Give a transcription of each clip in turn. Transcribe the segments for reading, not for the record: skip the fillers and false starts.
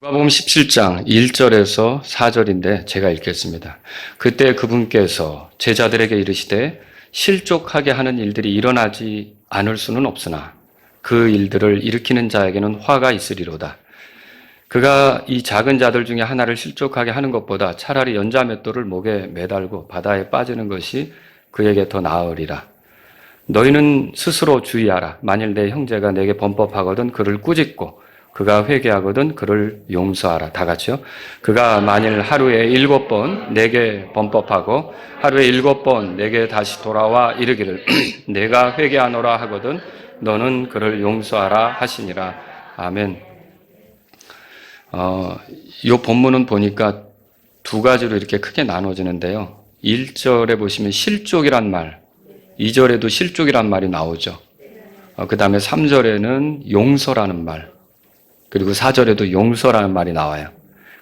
누가복음 17장 1절에서 4절인데 제가 읽겠습니다. 그때 그분께서 제자들에게 이르시되 실족하게 하는 일들이 일어나지 않을 수는 없으나 그 일들을 일으키는 자에게는 화가 있으리로다. 그가 이 작은 자들 중에 하나를 실족하게 하는 것보다 차라리 연자 맷돌을 목에 매달고 바다에 빠지는 것이 그에게 더 나으리라. 너희는 스스로 주의하라. 만일 내 형제가 내게 범법하거든 그를 꾸짖고 그가 회개하거든 그를 용서하라. 다 같이요. 그가 만일 하루에 7번 내게 범법하고 하루에 7번 내게 다시 돌아와 이르기를 내가 회개하노라 하거든 너는 그를 용서하라 하시니라. 아멘. 이 본문은 보니까 두 가지로 이렇게 크게 나눠지는데요. 1절에 보시면 실족이란 말, 2절에도 실족이란 말이 나오죠. 그 다음에 3절에는 용서라는 말, 그리고 4절에도 용서라는 말이 나와요.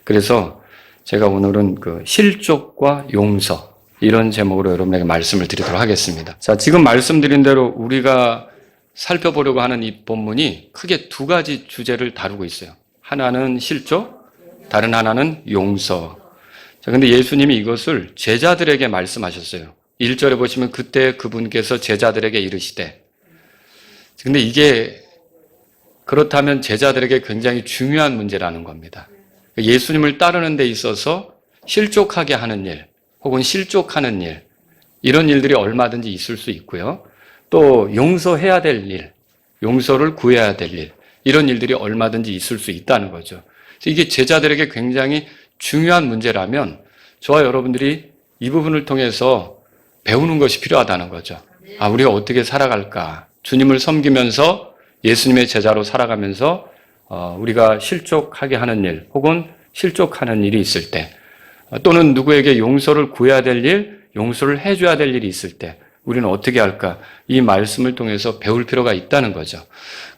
그래서 제가 오늘은 그 실족과 용서 이런 제목으로 여러분에게 말씀을 드리도록 하겠습니다. 자, 지금 말씀드린 대로 우리가 살펴보려고 하는 이 본문이 크게 두 가지 주제를 다루고 있어요. 하나는 실족, 다른 하나는 용서. 자, 근데 예수님이 이것을 제자들에게 말씀하셨어요. 1절에 보시면 그때 그분께서 제자들에게 이르시되. 근데 이게 그렇다면 제자들에게 굉장히 중요한 문제라는 겁니다. 예수님을 따르는 데 있어서 실족하게 하는 일, 혹은 실족하는 일, 이런 일들이 얼마든지 있을 수 있고요. 또 용서해야 될 일, 용서를 구해야 될 일, 이런 일들이 얼마든지 있을 수 있다는 거죠. 이게 제자들에게 굉장히 중요한 문제라면 저와 여러분들이 이 부분을 통해서 배우는 것이 필요하다는 거죠. 아, 우리가 어떻게 살아갈까? 주님을 섬기면서 예수님의 제자로 살아가면서 우리가 실족하게 하는 일 혹은 실족하는 일이 있을 때 또는 누구에게 용서를 구해야 될 일, 용서를 해줘야 될 일이 있을 때 우리는 어떻게 할까? 이 말씀을 통해서 배울 필요가 있다는 거죠.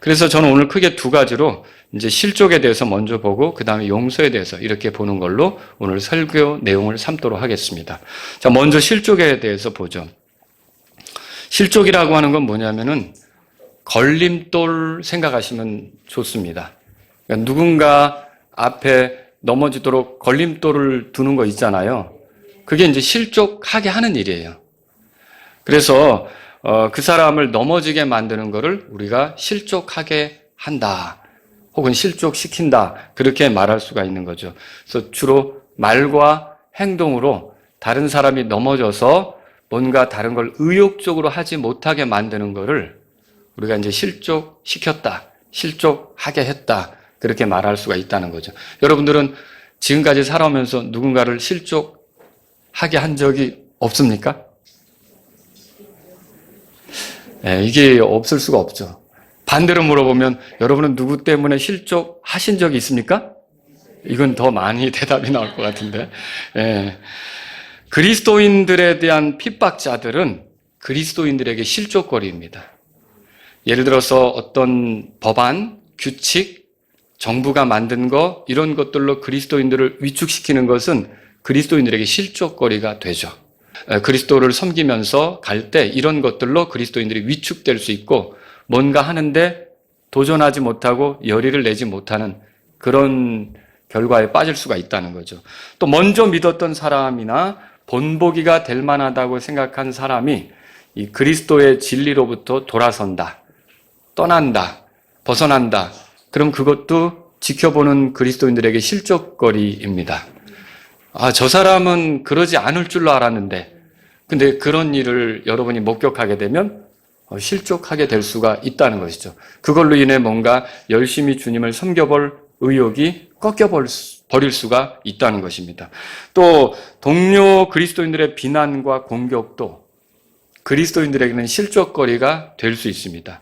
그래서 저는 오늘 크게 두 가지로 이제 실족에 대해서 먼저 보고 그 다음에 용서에 대해서 이렇게 보는 걸로 오늘 설교 내용을 삼도록 하겠습니다. 자, 먼저 실족에 대해서 보죠. 실족이라고 하는 건 뭐냐면은 걸림돌 생각하시면 좋습니다. 그러니까 누군가 앞에 넘어지도록 걸림돌을 두는 거 있잖아요. 그게 이제 실족하게 하는 일이에요. 그래서 그 사람을 넘어지게 만드는 거를 우리가 실족하게 한다. 혹은 실족시킨다. 그렇게 말할 수가 있는 거죠. 그래서 주로 말과 행동으로 다른 사람이 넘어져서 뭔가 다른 걸 의욕적으로 하지 못하게 만드는 거를 우리가 이제 실족시켰다, 실족하게 했다, 그렇게 말할 수가 있다는 거죠. 여러분들은 지금까지 살아오면서 누군가를 실족하게 한 적이 없습니까? 네, 이게 없을 수가 없죠. 반대로 물어보면 여러분은 누구 때문에 실족하신 적이 있습니까? 이건 더 많이 대답이 나올 것 같은데. 네. 그리스도인들에 대한 핍박자들은 그리스도인들에게 실족거리입니다. 예를 들어서 어떤 법안, 규칙, 정부가 만든 거 이런 것들로 그리스도인들을 위축시키는 것은 그리스도인들에게 실족거리가 되죠. 그리스도를 섬기면서 갈 때 이런 것들로 그리스도인들이 위축될 수 있고 뭔가 하는데 도전하지 못하고 열의를 내지 못하는 그런 결과에 빠질 수가 있다는 거죠. 또 먼저 믿었던 사람이나 본보기가 될 만하다고 생각한 사람이 이 그리스도의 진리로부터 돌아선다. 떠난다, 벗어난다. 그럼 그것도 지켜보는 그리스도인들에게 실족거리입니다. 아, 저 사람은 그러지 않을 줄로 알았는데, 근데 그런 일을 여러분이 목격하게 되면 실족하게 될 수가 있다는 것이죠. 그걸로 인해 뭔가 열심히 주님을 섬겨볼 의욕이 꺾여버릴 수가 있다는 것입니다. 또 동료 그리스도인들의 비난과 공격도 그리스도인들에게는 실족거리가 될 수 있습니다.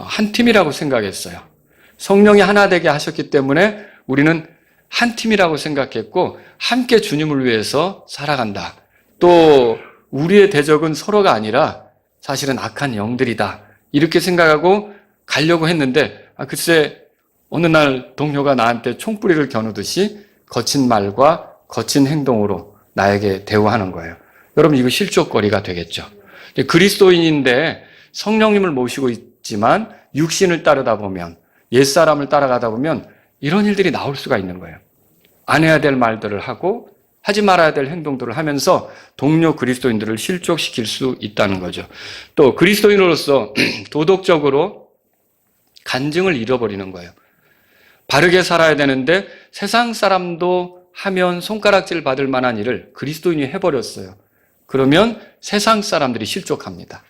한 팀이라고 생각했어요. 성령이 하나 되게 하셨기 때문에 우리는 한 팀이라고 생각했고 함께 주님을 위해서 살아간다. 또 우리의 대적은 서로가 아니라 사실은 악한 영들이다. 이렇게 생각하고 가려고 했는데 글쎄 어느 날 동료가 나한테 총뿌리를 겨누듯이 거친 말과 거친 행동으로 나에게 대우하는 거예요. 여러분 이거 실족거리가 되겠죠. 그리스도인인데 성령님을 모시고 있지만 육신을 따르다 보면 옛사람을 따라가다 보면 이런 일들이 나올 수가 있는 거예요. 안 해야 될 말들을 하고 하지 말아야 될 행동들을 하면서 동료 그리스도인들을 실족시킬 수 있다는 거죠. 또 그리스도인으로서 도덕적으로 간증을 잃어버리는 거예요. 바르게 살아야 되는데 세상 사람도 하면 손가락질 받을 만한 일을 그리스도인이 해버렸어요. 그러면 세상 사람들이 실족합니다.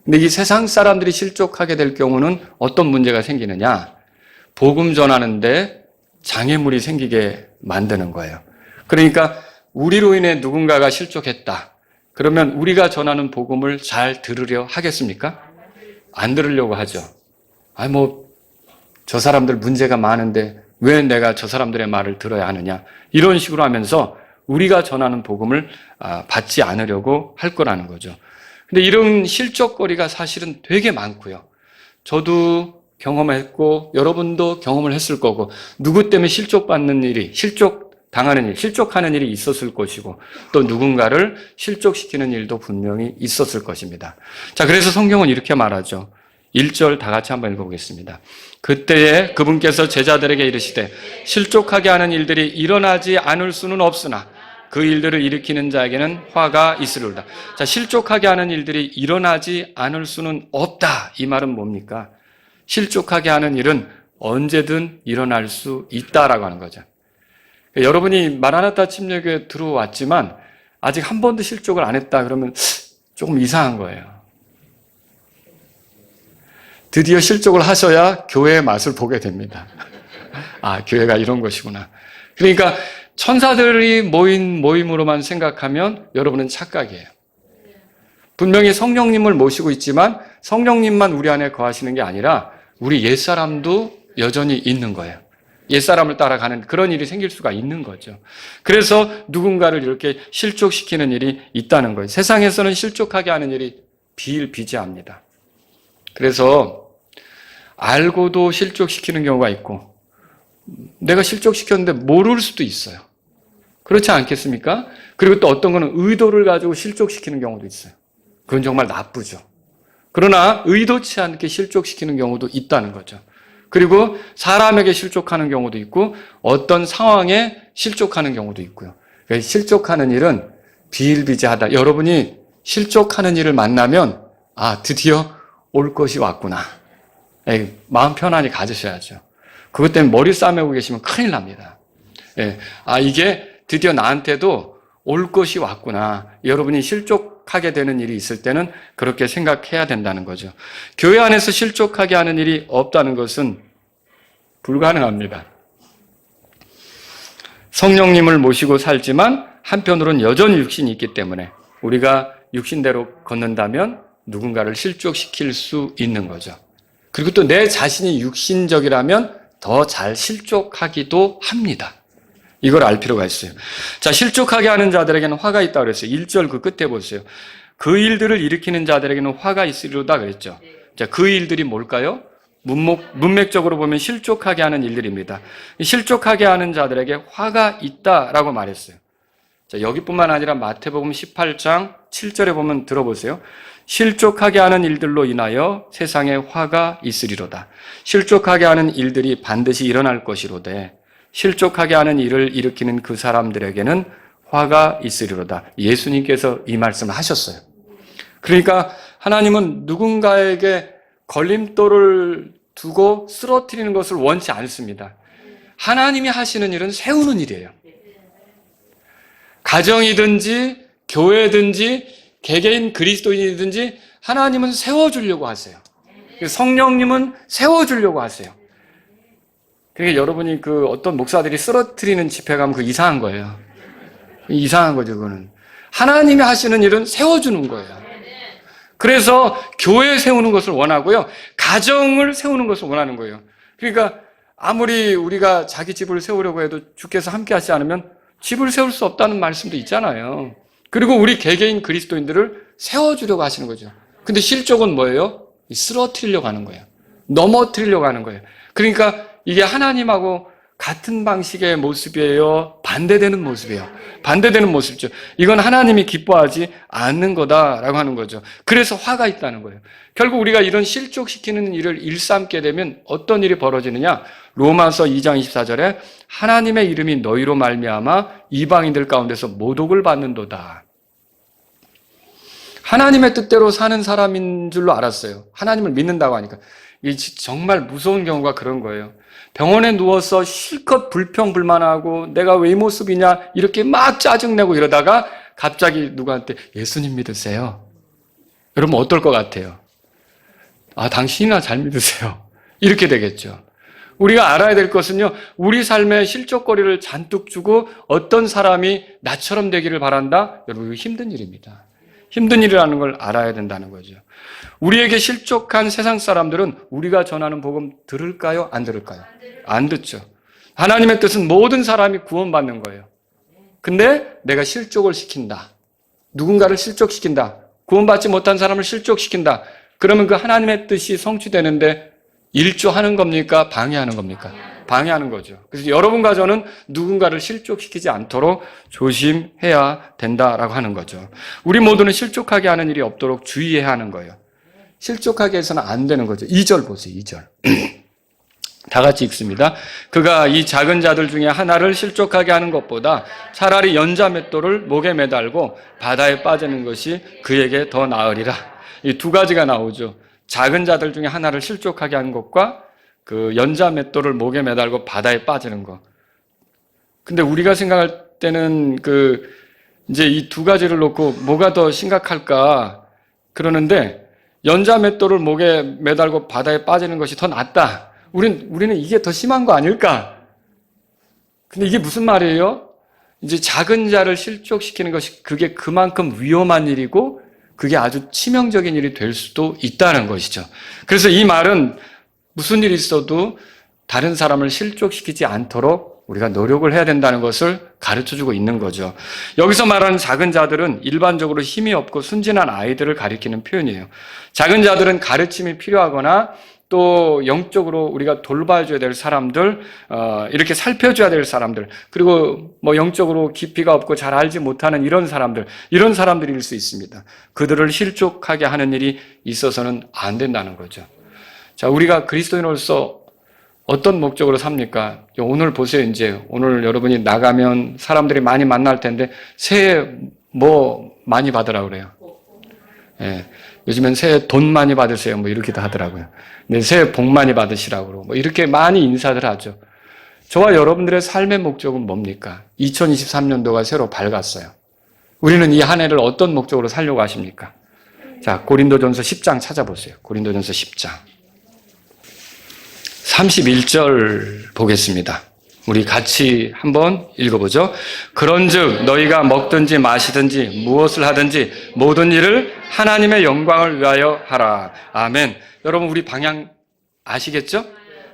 근데 이 세상 사람들이 실족하게 될 경우는 어떤 문제가 생기느냐? 복음 전하는데 장애물이 생기게 만드는 거예요. 그러니까 우리로 인해 누군가가 실족했다. 그러면 우리가 전하는 복음을 잘 들으려 하겠습니까? 안 들으려고 하죠. 저 사람들 문제가 많은데 왜 내가 저 사람들의 말을 들어야 하느냐. 이런 식으로 하면서 우리가 전하는 복음을 받지 않으려고 할 거라는 거죠. 근데 이런 실족거리가 사실은 되게 많고요. 저도 경험했고 여러분도 경험을 했을 거고 누구 때문에 실족받는 일이, 실족당하는 일, 실족하는 일이 있었을 것이고 또 누군가를 실족시키는 일도 분명히 있었을 것입니다. 자, 그래서 성경은 이렇게 말하죠. 1절 다 같이 한번 읽어보겠습니다. 그때에 그분께서 제자들에게 이르시되 실족하게 하는 일들이 일어나지 않을 수는 없으나 그 일들을 일으키는 자에게는 화가 있으리로다. 자, 실족하게 하는 일들이 일어나지 않을 수는 없다. 이 말은 뭡니까? 실족하게 하는 일은 언제든 일어날 수 있다라고 하는 거죠. 여러분이 마라나타 침례교회에 들어왔지만 아직 한 번도 실족을 안 했다 그러면 조금 이상한 거예요. 드디어 실족을 하셔야 교회의 맛을 보게 됩니다. 아, 교회가 이런 것이구나. 그러니까 천사들이 모인 모임으로만 생각하면 여러분은 착각이에요. 분명히 성령님을 모시고 있지만 성령님만 우리 안에 거하시는 게 아니라 우리 옛사람도 여전히 있는 거예요. 옛사람을 따라가는 그런 일이 생길 수가 있는 거죠. 그래서 누군가를 이렇게 실족시키는 일이 있다는 거예요. 세상에서는 실족하게 하는 일이 비일비재합니다. 그래서 알고도 실족시키는 경우가 있고 내가 실족시켰는데 모를 수도 있어요. 그렇지 않겠습니까? 그리고 또 어떤 거는 의도를 가지고 실족시키는 경우도 있어요. 그건 정말 나쁘죠. 그러나 의도치 않게 실족시키는 경우도 있다는 거죠. 그리고 사람에게 실족하는 경우도 있고 어떤 상황에 실족하는 경우도 있고요. 실족하는 일은 비일비재하다. 여러분이 실족하는 일을 만나면 드디어 올 것이 왔구나. 마음 편안히 가지셔야죠. 그것 때문에 머리 싸매고 계시면 큰일 납니다. 이게 드디어 나한테도 올 것이 왔구나. 여러분이 실족하게 되는 일이 있을 때는 그렇게 생각해야 된다는 거죠. 교회 안에서 실족하게 하는 일이 없다는 것은 불가능합니다. 성령님을 모시고 살지만 한편으로는 여전히 육신이 있기 때문에 우리가 육신대로 걷는다면 누군가를 실족시킬 수 있는 거죠. 그리고 또 내 자신이 육신적이라면 더 잘 실족하기도 합니다. 이걸 알 필요가 있어요. 자, 실족하게 하는 자들에게는 화가 있다고 그랬어요. 1절 그 끝에 보세요. 그 일들을 일으키는 자들에게는 화가 있으리로다 그랬죠. 자, 그 일들이 뭘까요? 문맥적으로 보면 실족하게 하는 일들입니다. 실족하게 하는 자들에게 화가 있다라고 말했어요. 자, 여기뿐만 아니라 마태복음 18장 7절에 보면 들어보세요. 실족하게 하는 일들로 인하여 세상에 화가 있으리로다. 실족하게 하는 일들이 반드시 일어날 것이로되 실족하게 하는 일을 일으키는 그 사람들에게는 화가 있으리로다. 예수님께서 이 말씀을 하셨어요. 그러니까 하나님은 누군가에게 걸림돌을 두고 쓰러뜨리는 것을 원치 않습니다. 하나님이 하시는 일은 세우는 일이에요. 가정이든지 교회든지 개개인 그리스도인이든지 하나님은 세워주려고 하세요. 성령님은 세워주려고 하세요. 그러니까 여러분이 어떤 목사들이 쓰러뜨리는 집회 가면 그 이상한 거예요. 이상한 거죠, 그거는. 하나님이 하시는 일은 세워주는 거예요. 그래서 교회 세우는 것을 원하고요. 가정을 세우는 것을 원하는 거예요. 그러니까 아무리 우리가 자기 집을 세우려고 해도 주께서 함께 하지 않으면 집을 세울 수 없다는 말씀도 있잖아요. 그리고 우리 개개인 그리스도인들을 세워주려고 하시는 거죠. 근데 실족은 뭐예요? 쓰러뜨리려고 하는 거예요. 넘어뜨리려고 하는 거예요. 그러니까 이게 하나님하고 같은 방식의 모습이에요? 반대되는 모습이에요. 반대되는 모습이죠. 이건 하나님이 기뻐하지 않는 거다라고 하는 거죠. 그래서 화가 있다는 거예요. 결국 우리가 이런 실족시키는 일을 일삼게 되면 어떤 일이 벌어지느냐? 로마서 2장 24절에 하나님의 이름이 너희로 말미암아 이방인들 가운데서 모독을 받는도다. 하나님의 뜻대로 사는 사람인 줄로 알았어요. 하나님을 믿는다고 하니까. 이게 정말 무서운 경우가 그런 거예요. 병원에 누워서 실컷 불평불만하고 내가 왜 이 모습이냐 이렇게 막 짜증내고 이러다가 갑자기 누구한테 예수님 믿으세요? 여러분 어떨 것 같아요? 아, 당신이나 잘 믿으세요. 이렇게 되겠죠. 우리가 알아야 될 것은요, 우리 삶에 실족거리를 잔뜩 주고 어떤 사람이 나처럼 되기를 바란다? 여러분, 이거 힘든 일입니다. 힘든 일이라는 걸 알아야 된다는 거죠. 우리에게 실족한 세상 사람들은 우리가 전하는 복음 들을까요? 안 들을까요? 안 듣죠. 하나님의 뜻은 모든 사람이 구원받는 거예요. 근데 내가 실족을 시킨다. 누군가를 실족시킨다. 구원받지 못한 사람을 실족시킨다. 그러면 그 하나님의 뜻이 성취되는데 일조하는 겁니까? 방해하는 겁니까? 방해하는 거죠. 그래서 여러분과 저는 누군가를 실족시키지 않도록 조심해야 된다라고 하는 거죠. 우리 모두는 실족하게 하는 일이 없도록 주의해야 하는 거예요. 실족하게 해서는 안 되는 거죠. 2절 보세요. 2절. 다 같이 읽습니다. 그가 이 작은 자들 중에 하나를 실족하게 하는 것보다 차라리 연자 맷돌을 목에 매달고 바다에 빠지는 것이 그에게 더 나으리라. 이 두 가지가 나오죠. 작은 자들 중에 하나를 실족하게 하는 것과 그 연자 맷돌을 목에 매달고 바다에 빠지는 것. 근데 우리가 생각할 때는 이제 이 두 가지를 놓고 뭐가 더 심각할까 그러는데 연자 맷돌을 목에 매달고 바다에 빠지는 것이 더 낫다. 우리는 이게 더 심한 거 아닐까? 근데 이게 무슨 말이에요? 이제 작은 자를 실족시키는 것이 그게 그만큼 위험한 일이고 그게 아주 치명적인 일이 될 수도 있다는 것이죠. 그래서 이 말은 무슨 일이 있어도 다른 사람을 실족시키지 않도록 우리가 노력을 해야 된다는 것을 가르쳐주고 있는 거죠. 여기서 말하는 작은 자들은 일반적으로 힘이 없고 순진한 아이들을 가리키는 표현이에요. 작은 자들은 가르침이 필요하거나 또 영적으로 우리가 돌봐줘야 될 사람들, 이렇게 살펴줘야 될 사람들, 그리고 뭐 영적으로 깊이가 없고 잘 알지 못하는 이런 사람들일 수 있습니다. 그들을 실족하게 하는 일이 있어서는 안 된다는 거죠. 자, 우리가 그리스도인으로서 어떤 목적으로 삽니까? 오늘 보세요. 이제 오늘 여러분이 나가면 사람들이 많이 만날 텐데 새해 뭐 많이 받으라 그래요. 예. 요즘엔 새해 돈 많이 받으세요. 뭐 이렇게도 하더라고요. 근데 새해 복 많이 받으시라고 그러고 뭐 이렇게 많이 인사들 하죠. 저와 여러분들의 삶의 목적은 뭡니까? 2023년도가 새로 밝았어요. 우리는 이 한 해를 어떤 목적으로 살려고 하십니까? 자, 고린도전서 10장 찾아보세요. 고린도전서 10장. 31절 보겠습니다. 우리 같이 한번 읽어보죠. 그런즉 너희가 먹든지 마시든지 무엇을 하든지 모든 일을 하나님의 영광을 위하여 하라. 아멘. 여러분 우리 방향 아시겠죠?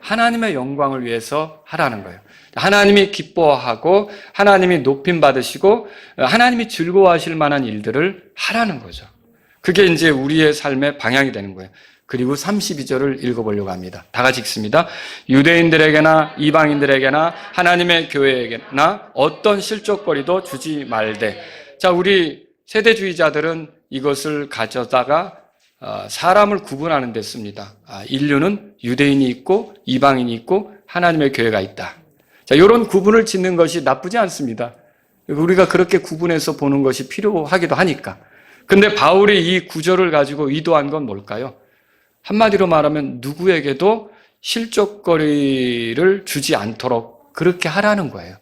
하나님의 영광을 위해서 하라는 거예요. 하나님이 기뻐하고 하나님이 높임 받으시고 하나님이 즐거워하실 만한 일들을 하라는 거죠. 그게 이제 우리의 삶의 방향이 되는 거예요. 그리고 32절을 읽어보려고 합니다. 다 같이 읽습니다. 유대인들에게나 이방인들에게나 하나님의 교회에게나 어떤 실족거리도 주지 말되. 자, 우리 세대주의자들은 이것을 가져다가 사람을 구분하는 데 씁니다. 인류는 유대인이 있고 이방인이 있고 하나님의 교회가 있다. 자, 이런 구분을 짓는 것이 나쁘지 않습니다. 우리가 그렇게 구분해서 보는 것이 필요하기도 하니까. 근데 바울이 이 구절을 가지고 의도한 건 뭘까요? 한마디로 말하면 누구에게도 실족거리를 주지 않도록 그렇게 하라는 거예요.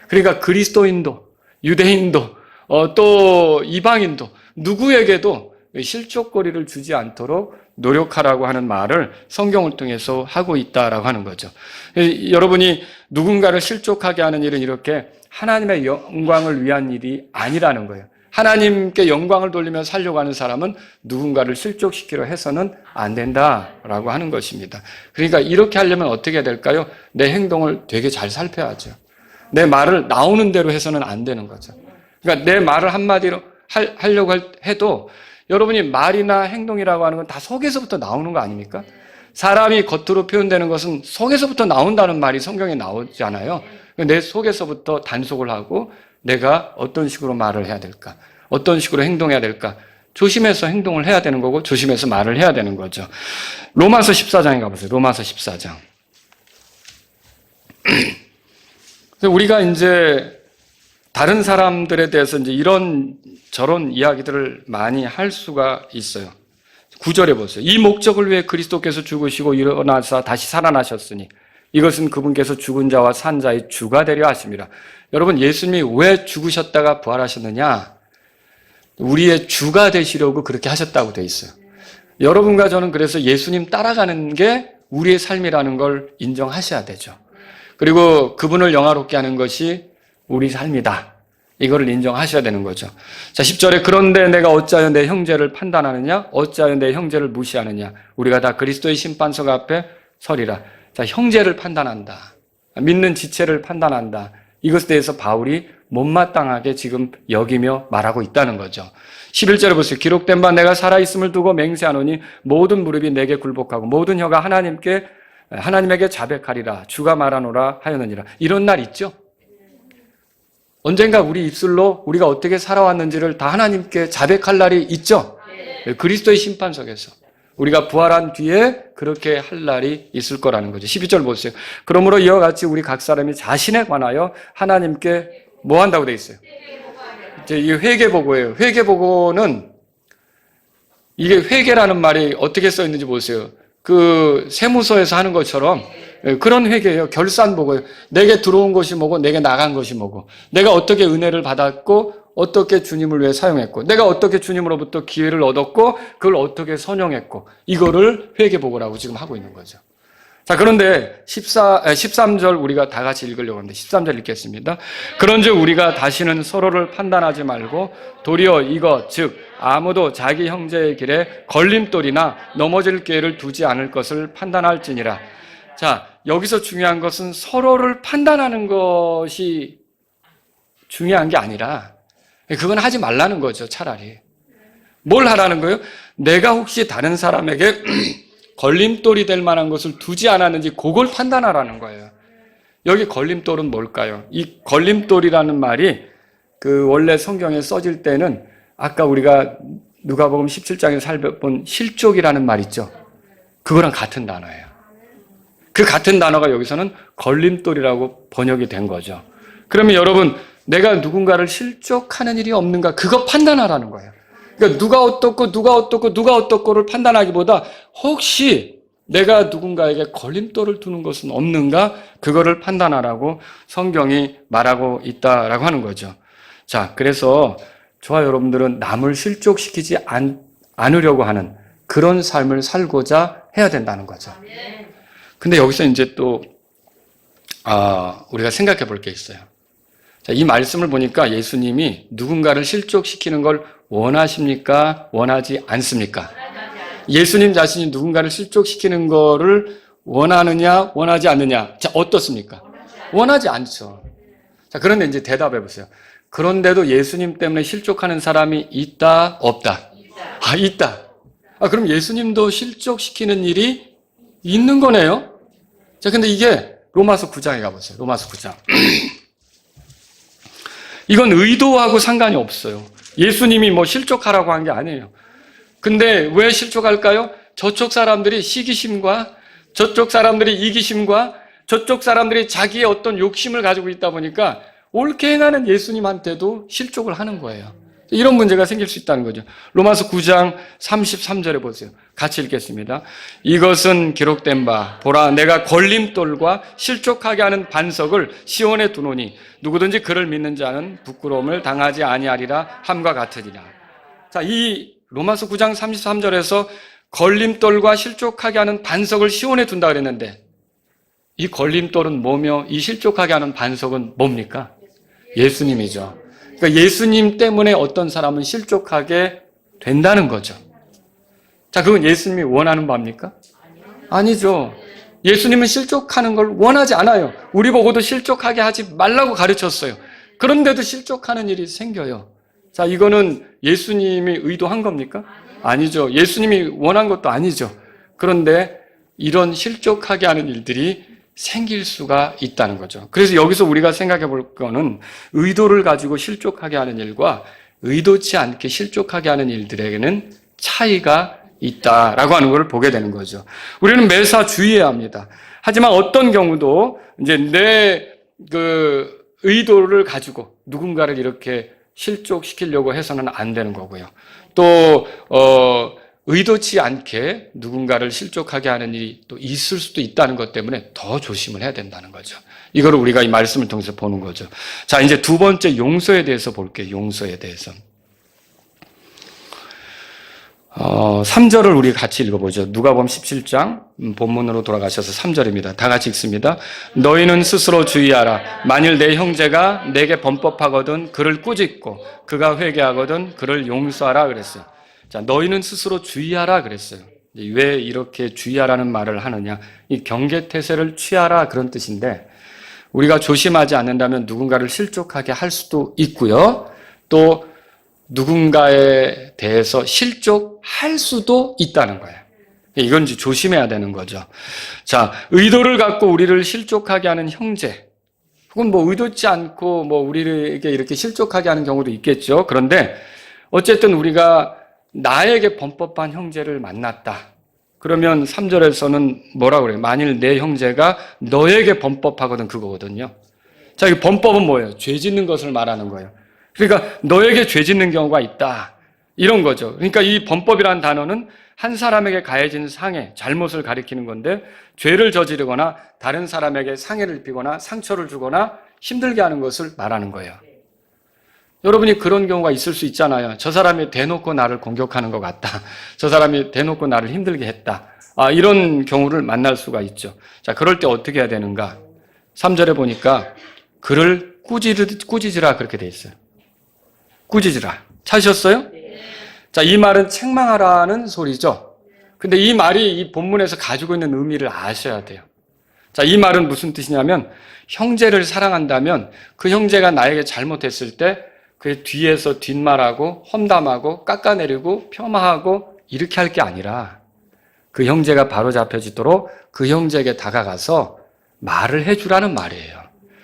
그러니까 그리스도인도, 유대인도, 또 이방인도 누구에게도 실족거리를 주지 않도록 노력하라고 하는 말을 성경을 통해서 하고 있다라고 하는 거죠. 여러분이 누군가를 실족하게 하는 일은 이렇게 하나님의 영광을 위한 일이 아니라는 거예요. 하나님께 영광을 돌리며 살려고 하는 사람은 누군가를 실족시키려 해서는 안 된다라고 하는 것입니다. 그러니까 이렇게 하려면 어떻게 해야 될까요? 내 행동을 되게 잘 살펴야죠. 내 말을 나오는 대로 해서는 안 되는 거죠. 그러니까 내 말을 한마디로 하려고 해도 여러분이 말이나 행동이라고 하는 건 다 속에서부터 나오는 거 아닙니까? 사람이 겉으로 표현되는 것은 속에서부터 나온다는 말이 성경에 나오잖아요. 내 속에서부터 단속을 하고 내가 어떤 식으로 말을 해야 될까? 어떤 식으로 행동해야 될까? 조심해서 행동을 해야 되는 거고 조심해서 말을 해야 되는 거죠. 로마서 14장에 가보세요. 로마서 14장. 우리가 이제 다른 사람들에 대해서 이제 이런 저런 이야기들을 많이 할 수가 있어요. 9절에 보세요. 이 목적을 위해 그리스도께서 죽으시고 일어나사 다시 살아나셨으니 이것은 그분께서 죽은 자와 산 자의 주가 되려 하심이라. 여러분, 예수님이 왜 죽으셨다가 부활하셨느냐? 우리의 주가 되시려고 그렇게 하셨다고 돼 있어요. 여러분과 저는 그래서 예수님 따라가는 게 우리의 삶이라는 걸 인정하셔야 되죠. 그리고 그분을 영화롭게 하는 것이 우리 삶이다. 이거를 인정하셔야 되는 거죠. 자, 10절에 그런데 내가 어찌하여 내 형제를 판단하느냐? 어찌하여 내 형제를 무시하느냐? 우리가 다 그리스도의 심판석 앞에 서리라. 자, 형제를 판단한다. 믿는 지체를 판단한다. 이것에 대해서 바울이 못마땅하게 지금 여기며 말하고 있다는 거죠. 11절에 보세요. 기록된 바 내가 살아있음을 두고 맹세하노니 모든 무릎이 내게 굴복하고 모든 혀가 하나님에게 자백하리라. 주가 말하노라 하였느니라. 이런 날 있죠? 언젠가 우리 입술로 우리가 어떻게 살아왔는지를 다 하나님께 자백할 날이 있죠? 그리스도의 심판석에서. 우리가 부활한 뒤에 그렇게 할 날이 있을 거라는 거죠. 12절 보세요. 그러므로 이와 같이 우리 각 사람이 자신에 관하여 하나님께 뭐 한다고 돼 있어요? 이제 이 회개보고예요. 회개보고는 이게 회개라는 말이 어떻게 써 있는지 보세요. 그 세무서에서 하는 것처럼 그런 회개예요. 결산보고예요. 내게 들어온 것이 뭐고 내게 나간 것이 뭐고 내가 어떻게 은혜를 받았고 어떻게 주님을 위해 사용했고 내가 어떻게 주님으로부터 기회를 얻었고 그걸 어떻게 선용했고 이거를 회개보고라고 지금 하고 있는 거죠. 자, 그런데 13절 우리가 다 같이 읽으려고 하는데 13절 읽겠습니다. 그런즉 우리가 다시는 서로를 판단하지 말고 도리어 이것 즉 아무도 자기 형제의 길에 걸림돌이나 넘어질 기회를 두지 않을 것을 판단할지니라. 자, 여기서 중요한 것은 서로를 판단하는 것이 중요한 게 아니라 그건 하지 말라는 거죠. 차라리. 뭘 하라는 거예요? 내가 혹시 다른 사람에게 걸림돌이 될 만한 것을 두지 않았는지 그걸 판단하라는 거예요. 여기 걸림돌은 뭘까요? 이 걸림돌이라는 말이 그 원래 성경에 써질 때는 아까 우리가 누가복음 17장에서 살펴본 실족이라는 말 있죠. 그거랑 같은 단어예요. 그 같은 단어가 여기서는 걸림돌이라고 번역이 된 거죠. 그러면 여러분, 내가 누군가를 실족하는 일이 없는가? 그거 판단하라는 거예요. 그러니까 누가 어떻고를 판단하기보다 혹시 내가 누군가에게 걸림돌을 두는 것은 없는가? 그거를 판단하라고 성경이 말하고 있다라고 하는 거죠. 자, 그래서 저와 여러분들은 남을 실족시키지 않으려고 하는 그런 삶을 살고자 해야 된다는 거죠. 근데 여기서 이제 또 우리가 생각해 볼 게 있어요. 자, 이 말씀을 보니까 예수님이 누군가를 실족시키는 걸 원하십니까? 원하지 않습니까? 예수님 자신이 누군가를 실족시키는 거를 원하느냐, 원하지 않느냐? 자, 어떻습니까? 원하지 않죠. 자, 그런데 이제 대답해 보세요. 그런데도 예수님 때문에 실족하는 사람이 있다, 없다? 있다. 그럼 예수님도 실족시키는 일이 있는 거네요? 자, 근데 이게 로마서 9장에 가보세요. 로마서 9장. 이건 의도하고 상관이 없어요. 예수님이 뭐 실족하라고 한 게 아니에요. 근데 왜 실족할까요? 저쪽 사람들이 시기심과 저쪽 사람들이 이기심과 저쪽 사람들이 자기의 어떤 욕심을 가지고 있다 보니까 옳게 행하는 예수님한테도 실족을 하는 거예요. 이런 문제가 생길 수 있다는 거죠. 로마서 9장 33절에 보세요. 같이 읽겠습니다. 이것은 기록된 바 보라 내가 걸림돌과 실족하게 하는 반석을 시온에 두노니 누구든지 그를 믿는 자는 부끄러움을 당하지 아니하리라 함과 같으리라. 자, 이 로마서 9장 33절에서 걸림돌과 실족하게 하는 반석을 시온에 둔다 그랬는데 이 걸림돌은 뭐며 이 실족하게 하는 반석은 뭡니까? 예수님이죠. 그러니까 예수님 때문에 어떤 사람은 실족하게 된다는 거죠. 자, 그건 예수님이 원하는 바입니까? 아니죠. 예수님은 실족하는 걸 원하지 않아요. 우리 보고도 실족하게 하지 말라고 가르쳤어요. 그런데도 실족하는 일이 생겨요. 자, 이거는 예수님이 의도한 겁니까? 아니죠. 예수님이 원한 것도 아니죠. 그런데 이런 실족하게 하는 일들이 생길 수가 있다는 거죠. 그래서 여기서 우리가 생각해 볼 거는 의도를 가지고 실족하게 하는 일과 의도치 않게 실족하게 하는 일들에게는 차이가 있다라고 하는 걸 보게 되는 거죠. 우리는 매사 주의해야 합니다. 하지만 어떤 경우도 이제 내 의도를 가지고 누군가를 이렇게 실족시키려고 해서는 안 되는 거고요. 또 의도치 않게 누군가를 실족하게 하는 일이 또 있을 수도 있다는 것 때문에 더 조심을 해야 된다는 거죠. 이거를 우리가 이 말씀을 통해서 보는 거죠. 자, 이제 두 번째 용서에 대해서 볼게요. 용서에 대해서. 3절을 우리 같이 읽어보죠. 누가복음 17장 본문으로 돌아가셔서 3절입니다. 다 같이 읽습니다. 너희는 스스로 주의하라. 만일 내 형제가 내게 범법하거든 그를 꾸짖고 그가 회개하거든 그를 용서하라 그랬어요. 자, 너희는 스스로 주의하라 그랬어요. 왜 이렇게 주의하라는 말을 하느냐? 이 경계태세를 취하라 그런 뜻인데 우리가 조심하지 않는다면 누군가를 실족하게 할 수도 있고요. 또 누군가에 대해서 실족할 수도 있다는 거예요. 이건 이제 조심해야 되는 거죠. 자, 의도를 갖고 우리를 실족하게 하는 형제, 혹은 의도치 않고 우리에게 이렇게 실족하게 하는 경우도 있겠죠. 그런데 어쨌든 우리가 나에게 범법한 형제를 만났다. 그러면 3절에서는 뭐라고 그래요? 만일 내 형제가 너에게 범법하거든 그거거든요. 자, 이 범법은 뭐예요? 죄 짓는 것을 말하는 거예요. 그러니까 너에게 죄 짓는 경우가 있다. 이런 거죠. 그러니까 이 범법이라는 단어는 한 사람에게 가해진 상해, 잘못을 가리키는 건데 죄를 저지르거나 다른 사람에게 상해를 입히거나 상처를 주거나 힘들게 하는 것을 말하는 거예요. 여러분이 그런 경우가 있을 수 있잖아요. 저 사람이 대놓고 나를 공격하는 것 같다. 저 사람이 대놓고 나를 힘들게 했다. 이런 경우를 만날 수가 있죠. 자, 그럴 때 어떻게 해야 되는가? 3절에 보니까 그를 꾸짖으라 그렇게 돼 있어요. 꾸짖으라. 찾으셨어요? 자, 이 말은 책망하라는 소리죠. 근데 이 말이 이 본문에서 가지고 있는 의미를 아셔야 돼요. 자, 이 말은 무슨 뜻이냐면 형제를 사랑한다면 그 형제가 나에게 잘못했을 때 그 뒤에서 뒷말하고 험담하고 깎아내리고 폄하하고 이렇게 할 게 아니라 그 형제가 바로 잡혀지도록 그 형제에게 다가가서 말을 해주라는 말이에요.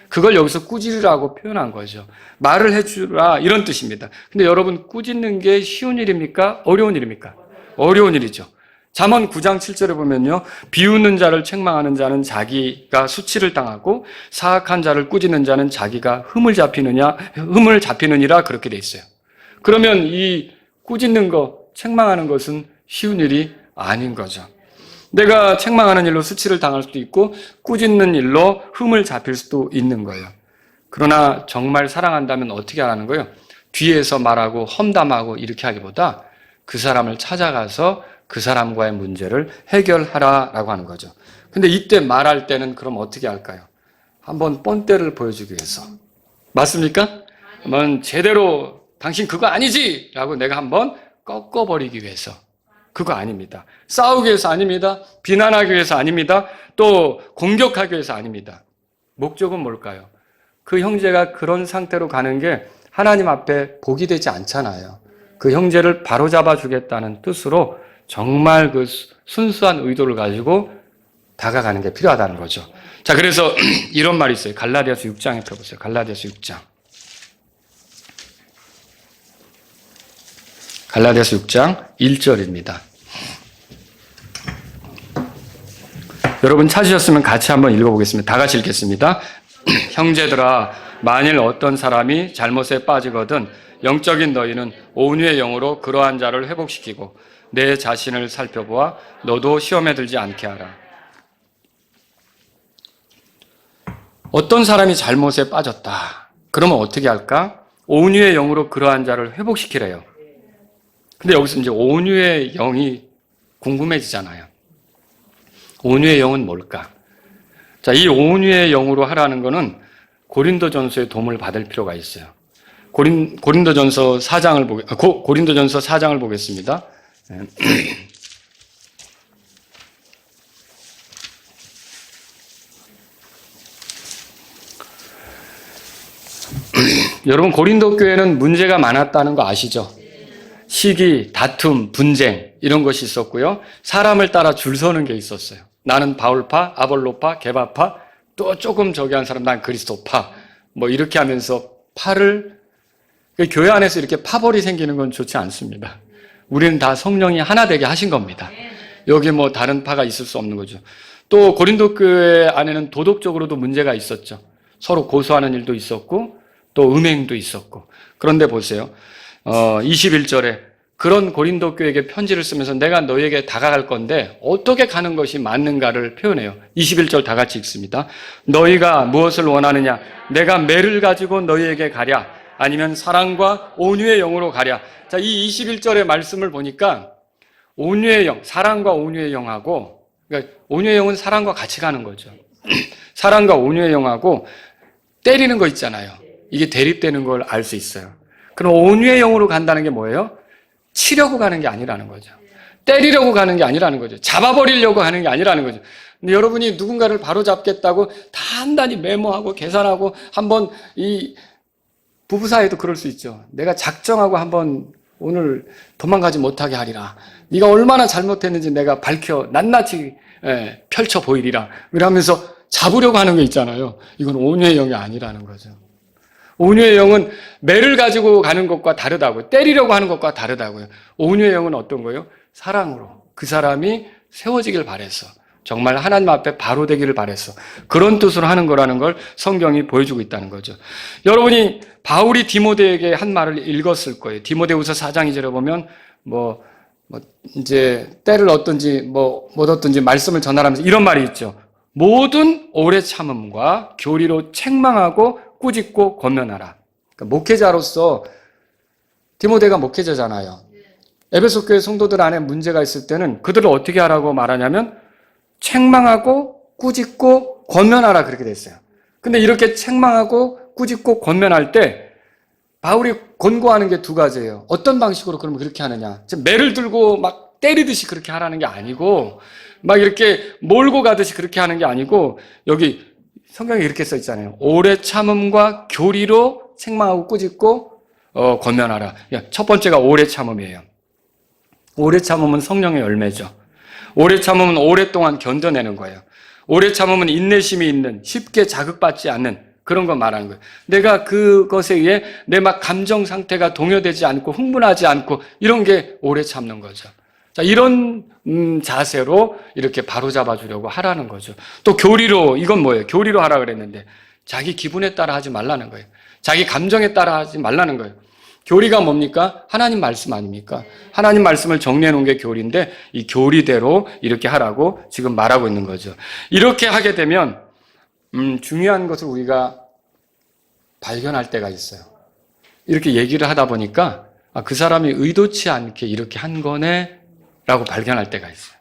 그걸 여기서 꾸짖으라고 표현한 거죠. 말을 해주라 이런 뜻입니다. 근데 여러분 꾸짖는 게 쉬운 일입니까? 어려운 일입니까? 어려운 일이죠. 잠언 9장 7절에 보면요. 비웃는 자를 책망하는 자는 자기가 수치를 당하고 사악한 자를 꾸짖는 자는 자기가 흠을 잡히느니라 그렇게 돼 있어요. 그러면 이 꾸짖는 거, 책망하는 것은 쉬운 일이 아닌 거죠. 내가 책망하는 일로 수치를 당할 수도 있고 꾸짖는 일로 흠을 잡힐 수도 있는 거예요. 그러나 정말 사랑한다면 어떻게 하라는 거예요? 뒤에서 말하고 험담하고 이렇게 하기보다 그 사람을 찾아가서 그 사람과의 문제를 해결하라라고 하는 거죠. 근데 이때 말할 때는 그럼 어떻게 할까요? 한번 뻔때를 보여주기 위해서. 맞습니까? 한번 제대로 당신 그거 아니지! 라고 내가 한번 꺾어버리기 위해서. 그거 아닙니다. 싸우기 위해서 아닙니다. 비난하기 위해서 아닙니다. 또 공격하기 위해서 아닙니다. 목적은 뭘까요? 그 형제가 그런 상태로 가는 게 하나님 앞에 복이 되지 않잖아요. 그 형제를 바로잡아 주겠다는 뜻으로 정말 그 순수한 의도를 가지고 다가가는 게 필요하다는 거죠. 자, 그래서 이런 말이 있어요. 갈라디아서 6장에 펴보세요. 갈라디아서 6장. 갈라디아서 6장 1절입니다. 여러분 찾으셨으면 같이 한번 읽어보겠습니다. 다 같이 읽겠습니다. 형제들아, 만일 어떤 사람이 잘못에 빠지거든 영적인 너희는 온유의 영으로 그러한 자를 회복시키고 내 자신을 살펴보아 너도 시험에 들지 않게 하라. 어떤 사람이 잘못에 빠졌다. 그러면 어떻게 할까? 온유의 영으로 그러한 자를 회복시키래요. 근데 여기서 이제 온유의 영이 궁금해지잖아요. 온유의 영은 뭘까? 자, 이 온유의 영으로 하라는 거는 고린도전서의 도움을 받을 필요가 있어요. 고린도전서 4장을 보겠습니다. 여러분, 고린도 교회는 문제가 많았다는 거 아시죠? 시기, 다툼, 분쟁 이런 것이 있었고요. 사람을 따라 줄 서는 게 있었어요. 나는 바울파, 아볼로파, 게바파, 또 조금 저기 한 사람 난 그리스도파, 뭐 이렇게 하면서 파를, 교회 안에서 이렇게 파벌이 생기는 건 좋지 않습니다. 우리는 다 성령이 하나 되게 하신 겁니다. 여기 뭐 다른 파가 있을 수 없는 거죠. 또 고린도 교회 안에는 도덕적으로도 문제가 있었죠. 서로 고소하는 일도 있었고 또 음행도 있었고. 그런데 보세요. 21절에 그런 고린도 교회에게 편지를 쓰면서 내가 너희에게 다가갈 건데 어떻게 가는 것이 맞는가를 표현해요. 21절 다 같이 읽습니다. 너희가 무엇을 원하느냐? 내가 매를 가지고 너희에게 가랴? 아니면 사랑과 온유의 영으로 가랴? 자, 이 21절의 말씀을 보니까 온유의 영, 사랑과 온유의 영하고, 그러니까 온유의 영은 사랑과 같이 가는 거죠. 사랑과 온유의 영하고 때리는 거 있잖아요. 이게 대립되는 걸 알 수 있어요. 그럼 온유의 영으로 간다는 게 뭐예요? 치려고 가는 게 아니라는 거죠. 때리려고 가는 게 아니라는 거죠. 잡아버리려고 하는 게 아니라는 거죠. 근데 여러분이 누군가를 바로잡겠다고 단단히 메모하고 계산하고 한번 이 부부 사이도 그럴 수 있죠. 내가 작정하고 한번 오늘 도망가지 못하게 하리라. 네가 얼마나 잘못했는지 내가 밝혀 낱낱이 펼쳐 보이리라. 이러면서 잡으려고 하는 게 있잖아요. 이건 온유의 영이 아니라는 거죠. 온유의 영은 매를 가지고 가는 것과 다르다고요. 때리려고 하는 것과 다르다고요. 온유의 영은 어떤 거예요? 사랑으로. 그 사람이 세워지길 바래서. 정말 하나님 앞에 바로 되기를 바래서. 그런 뜻으로 하는 거라는 걸 성경이 보여주고 있다는 거죠. 여러분이 바울이 디모데에게 한 말을 읽었을 거예요. 디모데후서 4장 2절에 보면 이제 때를 얻든지 못 얻든지 말씀을 전하라면서 이런 말이 있죠. 모든 오래 참음과 교리로 책망하고 꾸짖고 권면하라. 그러니까 목회자로서 디모데가 목회자잖아요. 에베소 교회 성도들 안에 문제가 있을 때는 그들을 어떻게 하라고 말하냐면 책망하고 꾸짖고 권면하라 그렇게 됐어요. 근데 이렇게 책망하고 꾸짖고 권면할 때 바울이 권고하는 게 두 가지예요. 어떤 방식으로 그러면 그렇게 하느냐? 매를 들고 막 때리듯이 그렇게 하라는 게 아니고 막 이렇게 몰고 가듯이 그렇게 하는 게 아니고 여기 성경에 이렇게 써 있잖아요. 오래 참음과 교리로 책망하고 꾸짖고 권면하라. 첫 번째가 오래 참음이에요. 오래 참음은 성령의 열매죠. 오래 참음은 오랫동안 견뎌내는 거예요. 오래 참음은 인내심이 있는, 쉽게 자극받지 않는 그런 거 말하는 거예요. 내가 그것에 의해 내 막 감정 상태가 동요되지 않고 흥분하지 않고 이런 게 오래 참는 거죠. 자, 이런 자세로 이렇게 바로잡아 주려고 하라는 거죠. 또 교리로, 이건 뭐예요? 교리로 하라 그랬는데 자기 기분에 따라 하지 말라는 거예요. 자기 감정에 따라 하지 말라는 거예요. 교리가 뭡니까? 하나님 말씀 아닙니까? 하나님 말씀을 정리해 놓은 게 교리인데 이 교리대로 이렇게 하라고 지금 말하고 있는 거죠. 이렇게 하게 되면 중요한 것을 우리가 발견할 때가 있어요. 이렇게 얘기를 하다 보니까 그 사람이 의도치 않게 이렇게 한 거네 라고 발견할 때가 있어요.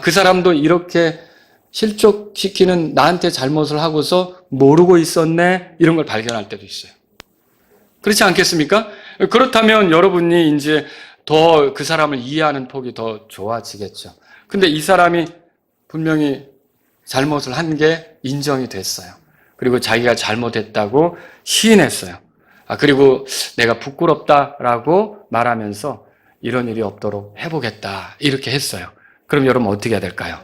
그 사람도 이렇게 실족시키는 나한테 잘못을 하고서 모르고 있었네 이런 걸 발견할 때도 있어요. 그렇지 않겠습니까? 그렇다면 여러분이 이제 더 그 사람을 이해하는 폭이 더 좋아지겠죠. 근데 이 사람이 분명히 잘못을 한 게 인정이 됐어요. 그리고 자기가 잘못했다고 시인했어요. 그리고 내가 부끄럽다라고 말하면서 이런 일이 없도록 해보겠다 이렇게 했어요. 그럼 여러분 어떻게 해야 될까요?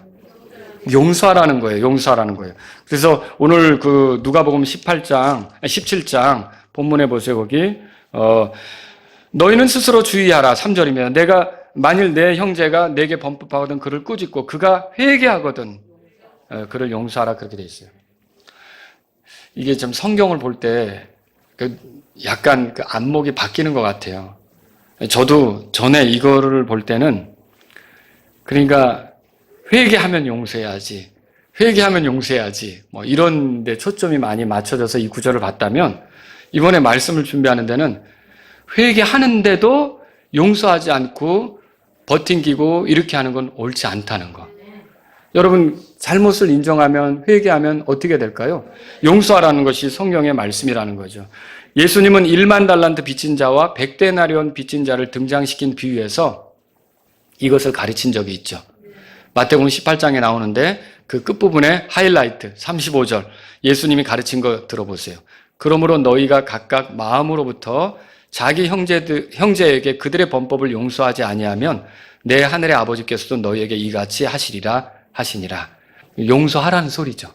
용서하라는 거예요. 용서하라는 거예요. 그래서 오늘 그 누가복음 17장 본문에 보세요. 거기 너희는 스스로 주의하라. 3절이면 내가 만일 내 형제가 내게 범법하거든 그를 꾸짖고 그가 회개하거든 그를 용서하라 그렇게 돼 있어요. 이게 좀 성경을 볼 때 약간 그 안목이 바뀌는 것 같아요. 저도 전에 이거를 볼 때는 그러니까 회개하면 용서해야지. 회개하면 용서해야지. 뭐 이런 데 초점이 많이 맞춰져서 이 구절을 봤다면 이번에 말씀을 준비하는 데는 회개하는데도 용서하지 않고 버팅기고 이렇게 하는 건 옳지 않다는 거. 여러분 잘못을 인정하면 회개하면 어떻게 될까요? 용서하라는 것이 성경의 말씀이라는 거죠. 예수님은 1만 달란트 빚진 자와 100데나리온 빚진 자를 등장시킨 비유에서 이것을 가르친 적이 있죠. 마태복음 18장에 나오는데 그 끝부분에 하이라이트 35절 예수님이 가르친 거 들어보세요. 그러므로 너희가 각각 마음으로부터 자기 형제에게 그들의 범법을 용서하지 아니하면 내 하늘의 아버지께서도 너희에게 이같이 하시리라 하시니라. 용서하라는 소리죠.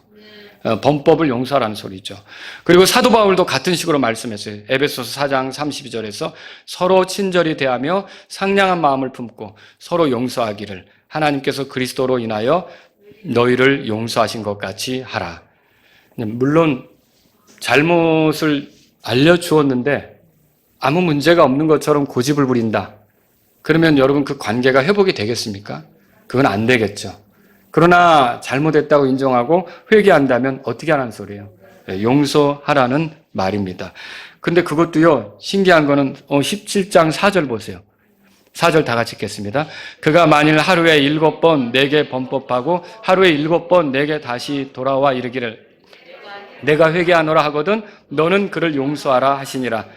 범법을 용서하라는 소리죠. 그리고 사도 바울도 같은 식으로 말씀했어요. 에베소서 4장 32절에서 서로 친절히 대하며 상냥한 마음을 품고 서로 용서하기를 하나님께서 그리스도로 인하여 너희를 용서하신 것 같이 하라. 물론 잘못을 알려주었는데 아무 문제가 없는 것처럼 고집을 부린다. 그러면 여러분 그 관계가 회복이 되겠습니까? 그건 안 되겠죠. 그러나 잘못했다고 인정하고 회개한다면 어떻게 하라는 소리예요? 용서하라는 말입니다. 근데 그것도요, 신기한 거는 17장 4절 보세요. 4절 다 같이 읽겠습니다. 그가 만일 하루에 7번 내게 범법하고 하루에 7번 내게 다시 돌아와 이르기를 내가 회개하노라 하거든 너는 그를 용서하라 하시니라.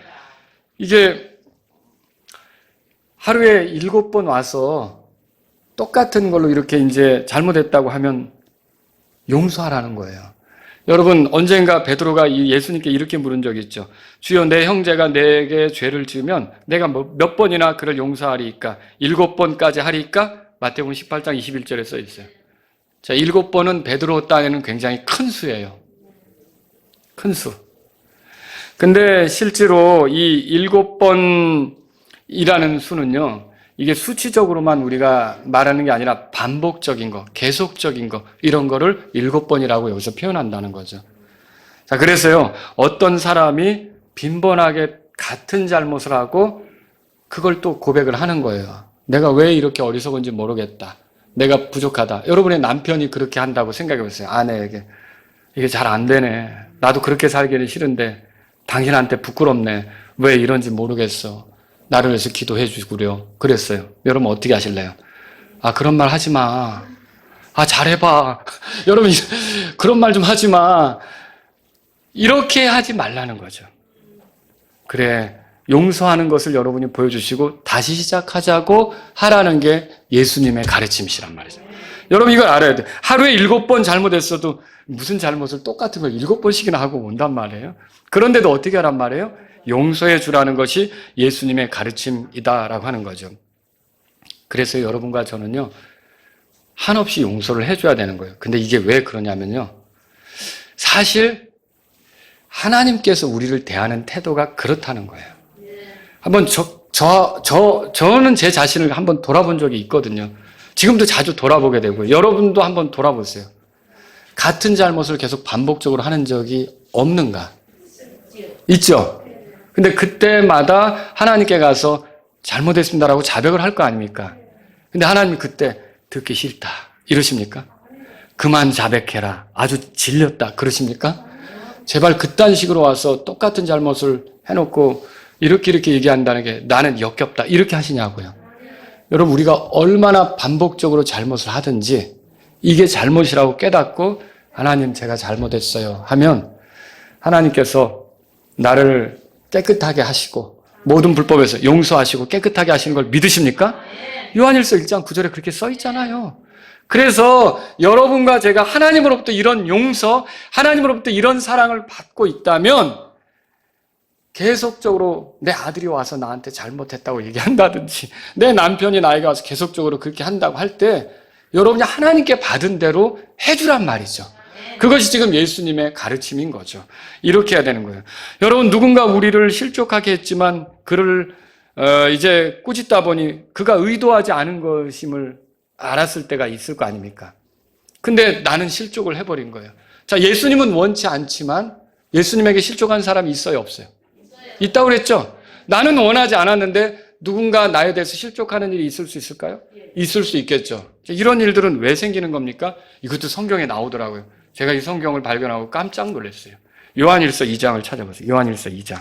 이게 하루에 7번 와서 똑같은 걸로 이렇게 이제 잘못했다고 하면 용서하라는 거예요. 여러분, 언젠가 베드로가 예수님께 이렇게 물은 적이 있죠. 주여, 내 형제가 내게 죄를 지으면 내가 몇 번이나 그를 용서하리이까? 7번까지 하리이까? 마태복음 18장 21절에 써 있어요. 자, 7번은 베드로 딴에는 굉장히 큰 수예요. 큰 수. 근데 실제로 이 7번이라는 수는요, 이게 수치적으로만 우리가 말하는 게 아니라 반복적인 거, 계속적인 거, 이런 거를 7번이라고 여기서 표현한다는 거죠. 자, 그래서요, 어떤 사람이 빈번하게 같은 잘못을 하고 그걸 또 고백을 하는 거예요. 내가 왜 이렇게 어리석은지 모르겠다. 내가 부족하다. 여러분의 남편이 그렇게 한다고 생각해 보세요. 아내에게. 이게 잘 안 되네. 나도 그렇게 살기는 싫은데 당신한테 부끄럽네. 왜 이런지 모르겠어. 나를 위해서 기도해 주구려. 그랬어요. 여러분 어떻게 하실래요? 아, 그런 말 하지 마. 아, 잘해봐. 여러분, 그런 말 좀 하지 마. 이렇게 하지 말라는 거죠. 그래, 용서하는 것을 여러분이 보여주시고 다시 시작하자고 하라는 게 예수님의 가르침이시란 말이죠. 여러분 이걸 알아야 돼요. 하루에 7번 잘못했어도 무슨 잘못을 똑같은 걸 7번씩이나 하고 온단 말이에요. 그런데도 어떻게 하란 말이에요? 용서해 주라는 것이 예수님의 가르침이다라고 하는 거죠. 그래서 여러분과 저는요, 한없이 용서를 해줘야 되는 거예요. 근데 이게 왜 그러냐면요, 사실 하나님께서 우리를 대하는 태도가 그렇다는 거예요. 한번 저는 제 자신을 한번 돌아본 적이 있거든요. 지금도 자주 돌아보게 되고, 여러분도 한번 돌아보세요. 같은 잘못을 계속 반복적으로 하는 적이 없는가? 있죠? 근데 그때마다 하나님께 가서 잘못했습니다라고 자백을 할 거 아닙니까? 근데 하나님이 그때 듣기 싫다 이러십니까? 그만 자백해라. 아주 질렸다 그러십니까? 제발 그딴 식으로 와서 똑같은 잘못을 해놓고 이렇게 얘기한다는 게 나는 역겹다 이렇게 하시냐고요. 여러분 우리가 얼마나 반복적으로 잘못을 하든지 이게 잘못이라고 깨닫고 하나님 제가 잘못했어요 하면 하나님께서 나를 깨끗하게 하시고 모든 불법에서 용서하시고 깨끗하게 하시는 걸 믿으십니까? 요한일서 1장 9절에 그렇게 써 있잖아요. 그래서 여러분과 제가 하나님으로부터 이런 용서, 하나님으로부터 이런 사랑을 받고 있다면 계속적으로 내 아들이 와서 나한테 잘못했다고 얘기한다든지 내 남편이 나에게 와서 계속적으로 그렇게 한다고 할 때 여러분이 하나님께 받은 대로 해주란 말이죠. 그것이 지금 예수님의 가르침인 거죠. 이렇게 해야 되는 거예요. 여러분 누군가 우리를 실족하게 했지만 그를 이제 꾸짖다 보니 그가 의도하지 않은 것임을 알았을 때가 있을 거 아닙니까? 근데 나는 실족을 해버린 거예요. 자, 예수님은 원치 않지만 예수님에게 실족한 사람이 있어요, 없어요? 있다고 그랬죠? 나는 원하지 않았는데 누군가 나에 대해서 실족하는 일이 있을 수 있을까요? 있을 수 있겠죠. 이런 일들은 왜 생기는 겁니까? 이것도 성경에 나오더라고요. 제가 이 성경을 발견하고 깜짝 놀랐어요. 요한일서 2장을 찾아보세요. 요한일서 2장.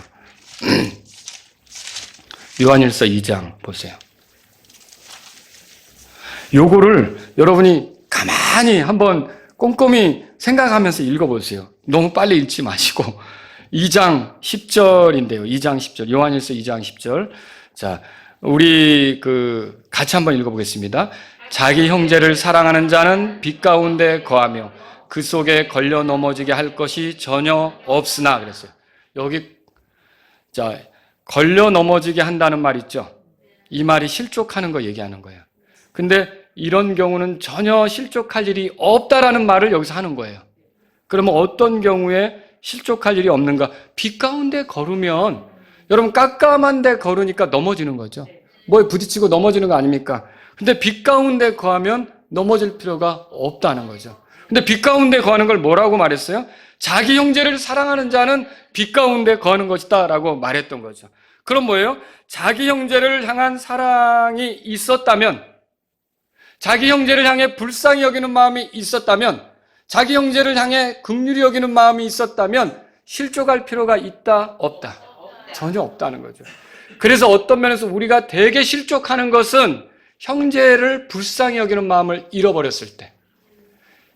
요한일서 2장 보세요. 요거를 여러분이 가만히 한번 꼼꼼히 생각하면서 읽어보세요. 너무 빨리 읽지 마시고. 2장 10절인데요. 2장 10절. 요한일서 2장 10절. 자, 우리 같이 한번 읽어보겠습니다. 자기 형제를 사랑하는 자는 빛 가운데 거하며 그 속에 걸려 넘어지게 할 것이 전혀 없으나 그랬어요. 여기 자, 걸려 넘어지게 한다는 말 있죠. 이 말이 실족하는 거 얘기하는 거예요. 근데 이런 경우는 전혀 실족할 일이 없다라는 말을 여기서 하는 거예요. 그러면 어떤 경우에 실족할 일이 없는가? 빛 가운데 걸으면 여러분 깜깜한 데 걸으니까 넘어지는 거죠. 뭐에 부딪히고 넘어지는 거 아닙니까? 근데 빛 가운데 거하면 넘어질 필요가 없다는 거죠. 근데 빛 가운데 거하는 걸 뭐라고 말했어요? 자기 형제를 사랑하는 자는 빛 가운데 거하는 것이다 라고 말했던 거죠. 그럼 뭐예요? 자기 형제를 향한 사랑이 있었다면, 자기 형제를 향해 불쌍히 여기는 마음이 있었다면, 자기 형제를 향해 긍휼히 여기는 마음이 있었다면 실족할 필요가 있다? 없다? 전혀 없다는 거죠. 그래서 어떤 면에서 우리가 되게 실족하는 것은 형제를 불쌍히 여기는 마음을 잃어버렸을 때,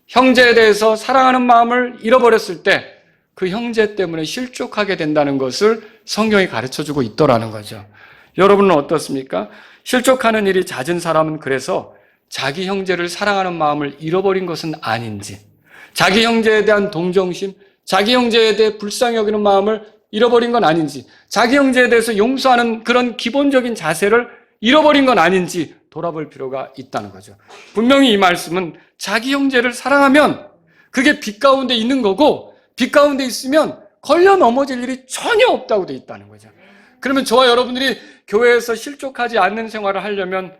형제에 대해서 사랑하는 마음을 잃어버렸을 때 그 형제 때문에 실족하게 된다는 것을 성경이 가르쳐주고 있더라는 거죠. 여러분은 어떻습니까? 실족하는 일이 잦은 사람은 그래서 자기 형제를 사랑하는 마음을 잃어버린 것은 아닌지, 자기 형제에 대한 동정심, 자기 형제에 대해 불쌍히 여기는 마음을 잃어버린 건 아닌지, 자기 형제에 대해서 용서하는 그런 기본적인 자세를 잃어버린 건 아닌지 돌아볼 필요가 있다는 거죠. 분명히 이 말씀은 자기 형제를 사랑하면 그게 빛 가운데 있는 거고, 빛 가운데 있으면 걸려 넘어질 일이 전혀 없다고 돼 있다는 거죠. 그러면 저와 여러분들이 교회에서 실족하지 않는 생활을 하려면,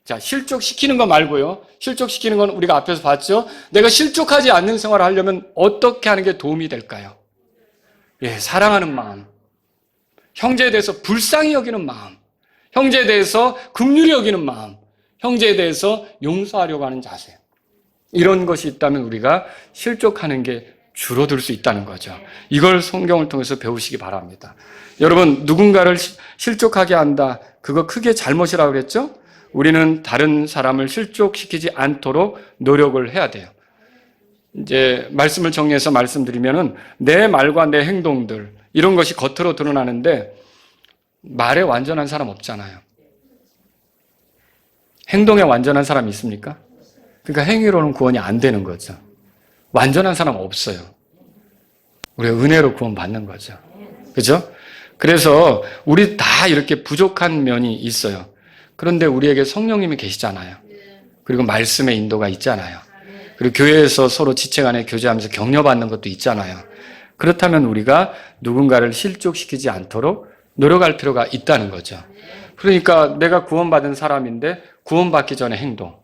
자, 실족시키는 거 말고요. 실족시키는 건 우리가 앞에서 봤죠. 내가 실족하지 않는 생활을 하려면 어떻게 하는 게 도움이 될까요? 예, 사랑하는 마음, 형제에 대해서 불쌍히 여기는 마음, 형제에 대해서 긍휼히 여기는 마음, 형제에 대해서 용서하려고 하는 자세, 이런 것이 있다면 우리가 실족하는 게 줄어들 수 있다는 거죠. 이걸 성경을 통해서 배우시기 바랍니다. 여러분, 누군가를 실족하게 한다, 그거 크게 잘못이라고 그랬죠? 우리는 다른 사람을 실족시키지 않도록 노력을 해야 돼요. 이제 말씀을 정리해서 말씀드리면은 내 말과 내 행동들, 이런 것이 겉으로 드러나는데 말에 완전한 사람 없잖아요. 행동에 완전한 사람이 있습니까? 그러니까 행위로는 구원이 안 되는 거죠. 완전한 사람 없어요. 우리가 은혜로 구원받는 거죠. 그죠? 그래서 우리 다 이렇게 부족한 면이 있어요. 그런데 우리에게 성령님이 계시잖아요. 그리고 말씀의 인도가 있잖아요. 그리고 교회에서 서로 지체 간에 교제하면서 격려받는 것도 있잖아요. 그렇다면 우리가 누군가를 실족시키지 않도록 노력할 필요가 있다는 거죠. 그러니까 내가 구원받은 사람인데 구원받기 전에 행동,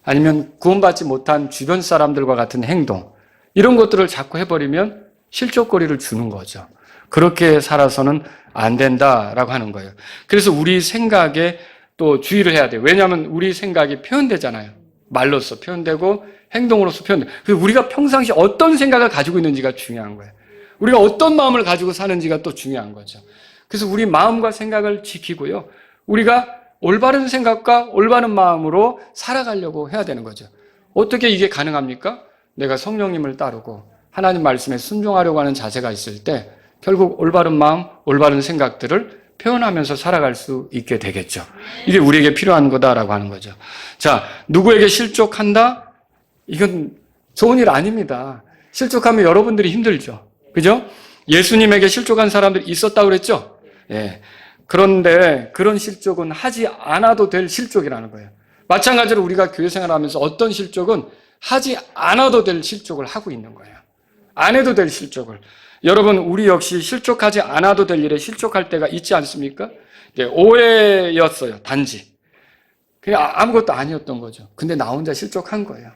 아니면 구원받지 못한 주변 사람들과 같은 행동, 이런 것들을 자꾸 해버리면 실족거리를 주는 거죠. 그렇게 살아서는 안 된다라고 하는 거예요. 그래서 우리 생각에 또 주의를 해야 돼요. 왜냐하면 우리 생각이 표현되잖아요. 말로서 표현되고 행동으로서 표현돼요. 그래서 우리가 평상시 어떤 생각을 가지고 있는지가 중요한 거예요. 우리가 어떤 마음을 가지고 사는지가 또 중요한 거죠. 그래서 우리 마음과 생각을 지키고요, 우리가 올바른 생각과 올바른 마음으로 살아가려고 해야 되는 거죠. 어떻게 이게 가능합니까? 내가 성령님을 따르고 하나님 말씀에 순종하려고 하는 자세가 있을 때 결국 올바른 마음, 올바른 생각들을 표현하면서 살아갈 수 있게 되겠죠. 이게 우리에게 필요한 거다라고 하는 거죠. 자, 누구에게 실족한다? 이건 좋은 일 아닙니다. 실족하면 여러분들이 힘들죠. 그죠? 예수님에게 실족한 사람들이 있었다고 그랬죠? 예. 그런데 그런 실족은 하지 않아도 될 실족이라는 거예요. 마찬가지로 우리가 교회 생활하면서 어떤 실족은 하지 않아도 될 실족을 하고 있는 거예요. 안 해도 될 실족을. 여러분, 우리 역시 실족하지 않아도 될 일에 실족할 때가 있지 않습니까? 오해였어요, 단지. 그냥 아무것도 아니었던 거죠. 근데 나 혼자 실족한 거예요.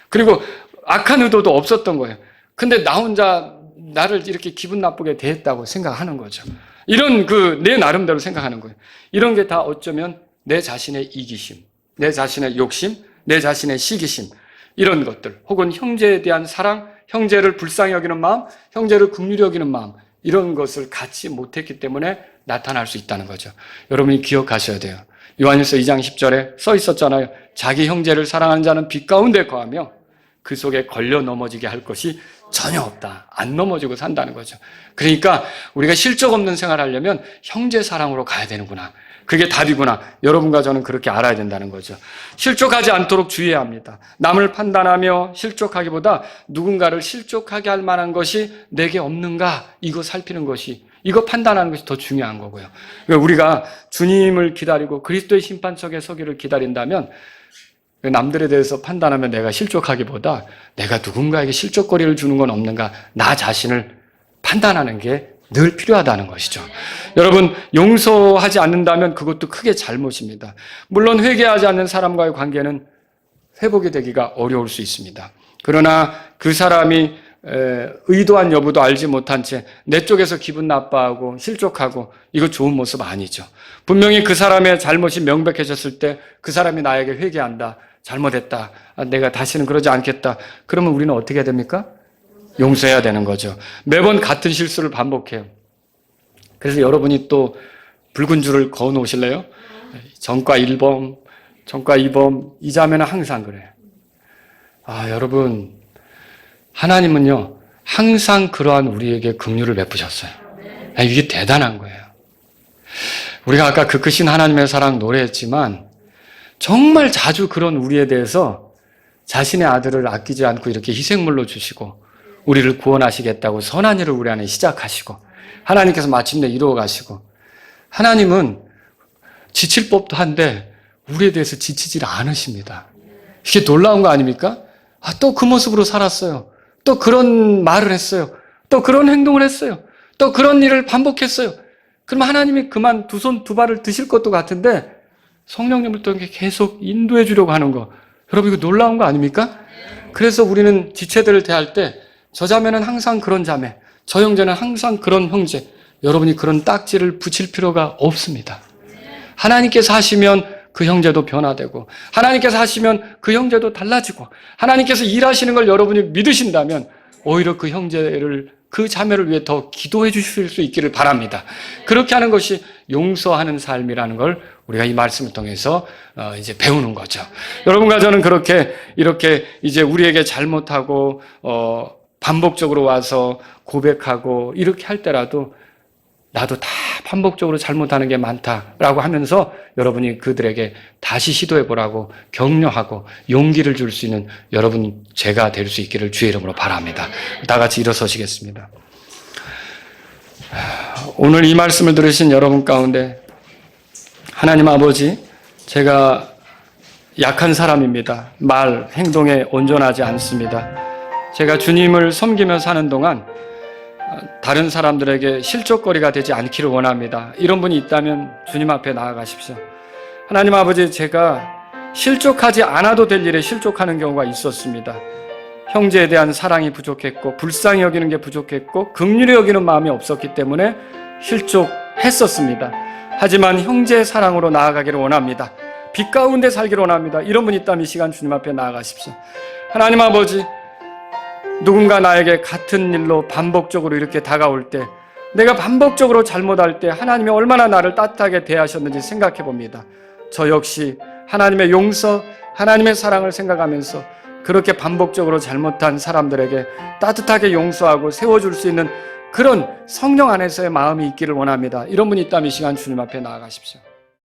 그리고 악한 의도도 없었던 거예요. 근데 나 혼자 나를 이렇게 기분 나쁘게 대했다고 생각하는 거죠. 이런 내 나름대로 생각하는 거예요. 이런 게 다 어쩌면 내 자신의 이기심, 내 자신의 욕심, 내 자신의 시기심, 이런 것들, 혹은 형제에 대한 사랑, 형제를 불쌍히 여기는 마음, 형제를 긍휼히 여기는 마음, 이런 것을 갖지 못했기 때문에 나타날 수 있다는 거죠. 여러분이 기억하셔야 돼요. 요한일서 2장 10절에 써 있었잖아요. 자기 형제를 사랑하는 자는 빛 가운데 거하며 그 속에 걸려 넘어지게 할 것이 전혀 없다. 안 넘어지고 산다는 거죠. 그러니까 우리가 실족 없는 생활을 하려면 형제 사랑으로 가야 되는구나. 그게 답이구나. 여러분과 저는 그렇게 알아야 된다는 거죠. 실족하지 않도록 주의해야 합니다. 남을 판단하며 실족하기보다 누군가를 실족하게 할 만한 것이 내게 없는가, 이거 살피는 것이, 이거 판단하는 것이 더 중요한 거고요. 우리가 주님을 기다리고 그리스도의 심판석에 서기를 기다린다면 남들에 대해서 판단하면 내가 실족하기보다 내가 누군가에게 실족거리를 주는 건 없는가, 나 자신을 판단하는 게 늘 필요하다는 것이죠. 여러분, 용서하지 않는다면 그것도 크게 잘못입니다. 물론 회개하지 않는 사람과의 관계는 회복이 되기가 어려울 수 있습니다. 그러나 그 사람이 의도한 여부도 알지 못한 채 내 쪽에서 기분 나빠하고 실족하고, 이거 좋은 모습 아니죠. 분명히 그 사람의 잘못이 명백해졌을 때 그 사람이 나에게 회개한다, 잘못했다, 내가 다시는 그러지 않겠다, 그러면 우리는 어떻게 해야 됩니까? 용서해야 되는 거죠. 매번 같은 실수를 반복해요. 그래서 여러분이 또 붉은 줄을 그어 놓으실래요? 전과 1범, 전과 2범, 이 자매는 항상 그래요. 여러분, 하나님은요, 항상 그러한 우리에게 긍휼을 베푸셨어요. 이게 대단한 거예요. 우리가 아까 그 크신 하나님의 사랑 노래했지만, 정말 자주 그런 우리에 대해서 자신의 아들을 아끼지 않고 이렇게 희생물로 주시고, 우리를 구원하시겠다고 선한 일을 우리 안에 시작하시고, 하나님께서 마침내 이루어 가시고, 하나님은 지칠 법도 한데 우리에 대해서 지치질 않으십니다. 이게 놀라운 거 아닙니까? 또 그 모습으로 살았어요. 또 그런 말을 했어요. 또 그런 행동을 했어요. 또 그런 일을 반복했어요. 그럼 하나님이 그만 두 손 두 발을 드실 것도 같은데 성령님을 통해 계속 인도해 주려고 하는 거, 여러분, 이거 놀라운 거 아닙니까? 그래서 우리는 지체들을 대할 때 저 자매는 항상 그런 자매, 저 형제는 항상 그런 형제, 여러분이 그런 딱지를 붙일 필요가 없습니다. 하나님께서 하시면 그 형제도 변화되고, 하나님께서 하시면 그 형제도 달라지고, 하나님께서 일하시는 걸 여러분이 믿으신다면 오히려 그 형제를, 그 자매를 위해 더 기도해 주실 수 있기를 바랍니다. 그렇게 하는 것이 용서하는 삶이라는 걸 우리가 이 말씀을 통해서 이제 배우는 거죠. 여러분과 저는 이렇게 이제 우리에게 잘못하고 반복적으로 와서 고백하고 이렇게 할 때라도 나도 다 반복적으로 잘못하는 게 많다라고 하면서 여러분이 그들에게 다시 시도해보라고 격려하고 용기를 줄 수 있는 여러분, 제가 될 수 있기를 주의 이름으로 바랍니다. 다 같이 일어서시겠습니다. 오늘 이 말씀을 들으신 여러분 가운데, 하나님 아버지, 제가 약한 사람입니다. 말, 행동에 온전하지 않습니다. 제가 주님을 섬기며 사는 동안 다른 사람들에게 실족거리가 되지 않기를 원합니다. 이런 분이 있다면 주님 앞에 나아가십시오. 하나님 아버지, 제가 실족하지 않아도 될 일에 실족하는 경우가 있었습니다. 형제에 대한 사랑이 부족했고, 불쌍히 여기는 게 부족했고, 긍휼히 여기는 마음이 없었기 때문에 실족했었습니다. 하지만 형제의 사랑으로 나아가기를 원합니다. 빛 가운데 살기를 원합니다. 이런 분이 있다면 이 시간 주님 앞에 나아가십시오. 하나님 아버지, 누군가 나에게 같은 일로 반복적으로 이렇게 다가올 때, 내가 반복적으로 잘못할 때 하나님이 얼마나 나를 따뜻하게 대하셨는지 생각해 봅니다. 저 역시 하나님의 용서, 하나님의 사랑을 생각하면서 그렇게 반복적으로 잘못한 사람들에게 따뜻하게 용서하고 세워줄 수 있는 그런 성령 안에서의 마음이 있기를 원합니다. 이런 분이 있다면 이 시간 주님 앞에 나아가십시오.